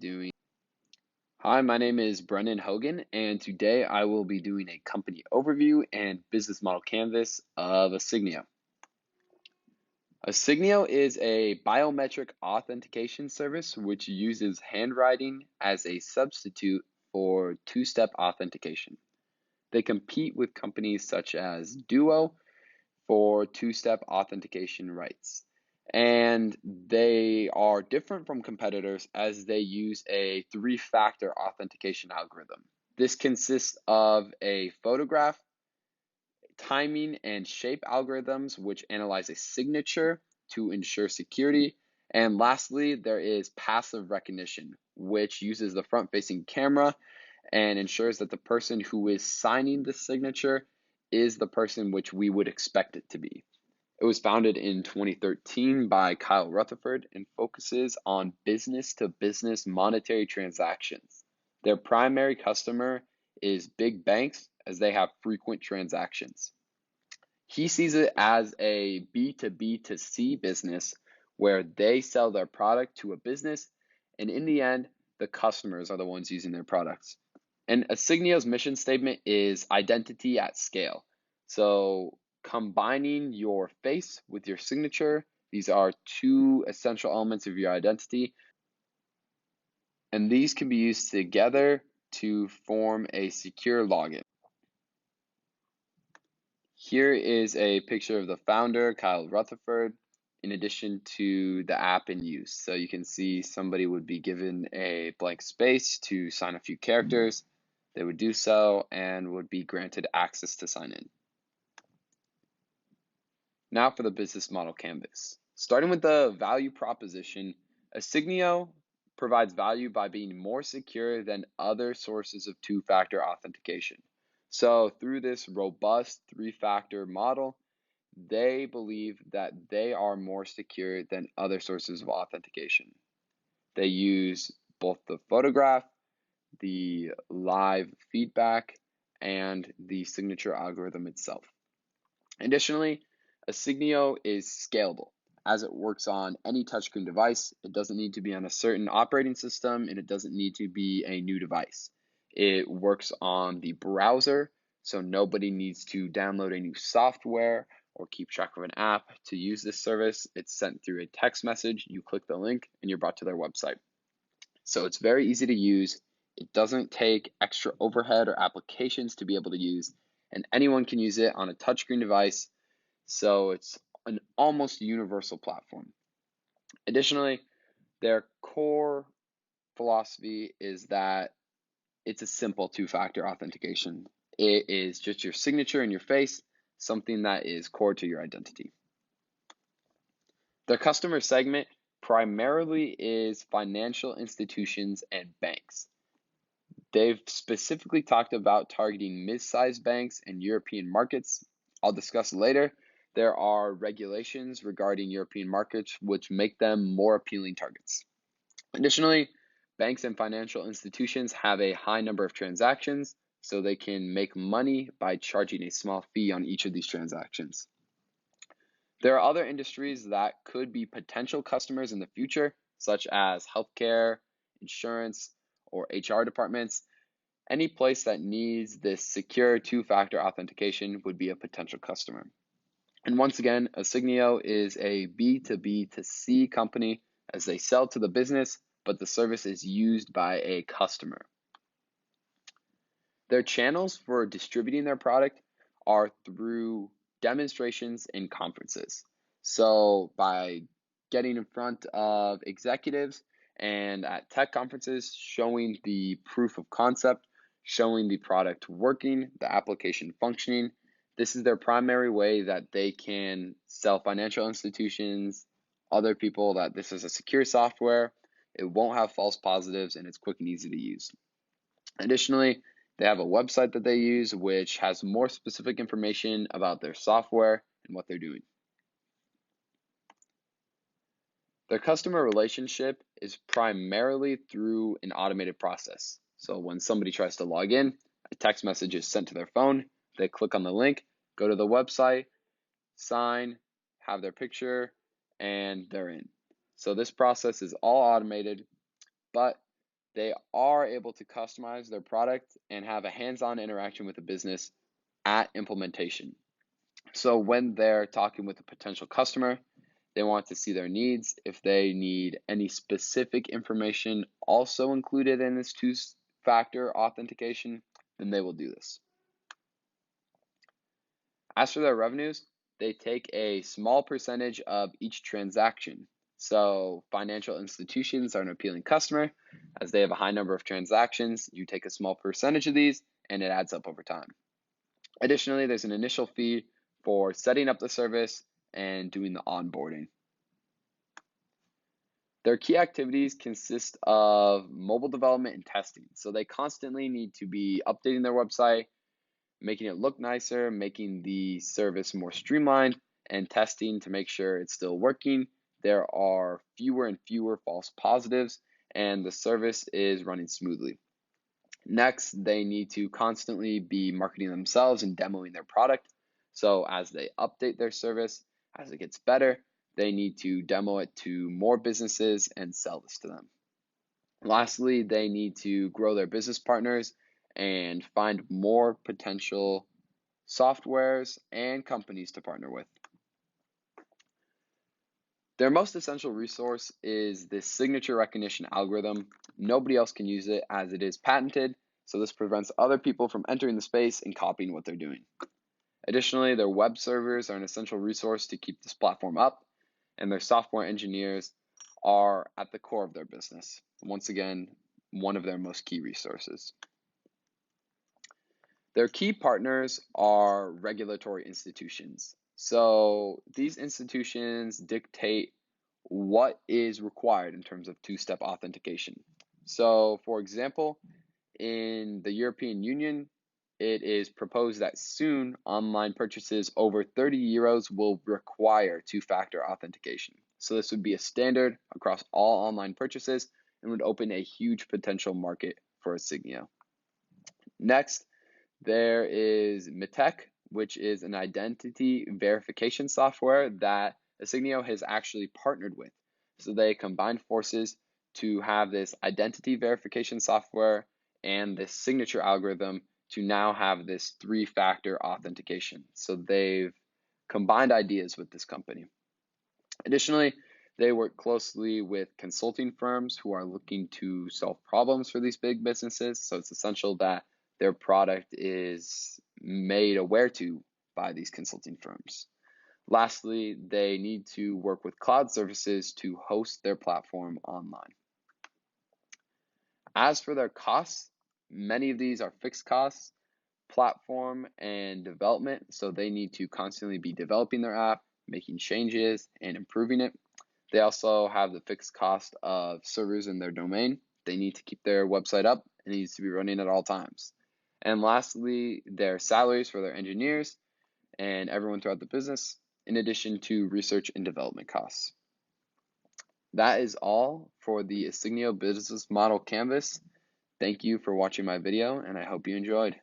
Doing. Hi, my name is Brendan Hogan, and today I will be doing a company overview and business model canvas of Asignio. Asignio is a biometric authentication service which uses handwriting as a substitute for two-step authentication. They compete with companies such as Duo for two-step authentication rights. And they are different from competitors as they use a three-factor authentication algorithm. This consists of a photograph, timing, and shape algorithms which analyze a signature to ensure security. And lastly, there is passive recognition, which uses the front-facing camera and ensures that the person who is signing the signature is the person which we would expect it to be. It was founded in 2013 by Kyle Rutherford and focuses on business-to-business monetary transactions. Their primary customer is big banks as they have frequent transactions. He sees it as a B2B2C business where they sell their product to a business, and in the end, the customers are the ones using their products. And Asignio's mission statement is identity at scale. So combining your face with your signature, these are two essential elements of your identity, and these can be used together to form a secure login. Here is a picture of the founder, Kyle Rutherford, in addition to the app in use. So you can see somebody would be given a blank space to sign a few characters. They would do so and would be granted access to sign in. Now for the business model canvas. Starting with the value proposition, Asignio provides value by being more secure than other sources of two-factor authentication. So through this robust three-factor model, they believe that they are more secure than other sources of authentication. They use both the photograph, the live feedback, and the signature algorithm itself. Additionally, Asignio is scalable as it works on any touchscreen device. It doesn't need to be on a certain operating system, and it doesn't need to be a new device. It works on the browser, so nobody needs to download a new software or keep track of an app to use this service. It's sent through a text message. You click the link, and you're brought to their website. So it's very easy to use. It doesn't take extra overhead or applications to be able to use, and anyone can use it on a touchscreen device. So it's an almost universal platform. Additionally, their core philosophy is that it's a simple two-factor authentication. It is just your signature and your face, something that is core to your identity. Their customer segment primarily is financial institutions and banks. They've specifically talked about targeting mid-sized banks and European markets. I'll discuss later. There are regulations regarding European markets which make them more appealing targets. Additionally, banks and financial institutions have a high number of transactions, so they can make money by charging a small fee on each of these transactions. There are other industries that could be potential customers in the future, such as healthcare, insurance, or HR departments. Any place that needs this secure two-factor authentication would be a potential customer. And once again, Asignio is a B2B2C company as they sell to the business, but the service is used by a customer. Their channels for distributing their product are through demonstrations and conferences. So by getting in front of executives and at tech conferences, showing the proof of concept, showing the product working, the application functioning, this is their primary way that they can sell financial institutions, other people, that this is a secure software, it won't have false positives, and it's quick and easy to use. Additionally, they have a website that they use which has more specific information about their software and what they're doing. Their customer relationship is primarily through an automated process. So when somebody tries to log in, a text message is sent to their phone, they click on the link, go to the website, sign, have their picture, and they're in. So this process is all automated, but they are able to customize their product and have a hands-on interaction with the business at implementation. So when they're talking with a potential customer, they want to see their needs. If they need any specific information also included in this two-factor authentication, then they will do this. As for their revenues, they take a small percentage of each transaction. So financial institutions are an appealing customer. As they have a high number of transactions, you take a small percentage of these and it adds up over time. Additionally, there's an initial fee for setting up the service and doing the onboarding. Their key activities consist of mobile development and testing. So they constantly need to be updating their website, making it look nicer, making the service more streamlined, and testing to make sure it's still working. There are fewer and fewer false positives, and the service is running smoothly. Next, they need to constantly be marketing themselves and demoing their product. So as they update their service, as it gets better, they need to demo it to more businesses and sell this to them. Lastly, they need to grow their business partners and find more potential softwares and companies to partner with. Their most essential resource is this signature recognition algorithm. Nobody else can use it as it is patented, so this prevents other people from entering the space and copying what they're doing. Additionally, their web servers are an essential resource to keep this platform up, and their software engineers are at the core of their business. Once again, one of their most key resources. Their key partners are regulatory institutions. So these institutions dictate what is required in terms of two-step authentication. So for example, in the European Union, it is proposed that soon online purchases over 30 euros will require two-factor authentication. So this would be a standard across all online purchases and would open a huge potential market for Asignio. Next, there is Mitek, which is an identity verification software that Asignio has actually partnered with. So they combined forces to have this identity verification software and this signature algorithm to now have this three-factor authentication. So they've combined ideas with this company. Additionally, they work closely with consulting firms who are looking to solve problems for these big businesses. So it's essential that their product is made aware to by these consulting firms. Lastly, they need to work with cloud services to host their platform online. As for their costs, many of these are fixed costs, platform and development, so they need to constantly be developing their app, making changes, and improving it. They also have the fixed cost of servers in their domain. They need to keep their website up and it needs to be running at all times. And lastly, their salaries for their engineers and everyone throughout the business, in addition to research and development costs. That is all for the Asignio business model canvas. Thank you for watching my video, and I hope you enjoyed.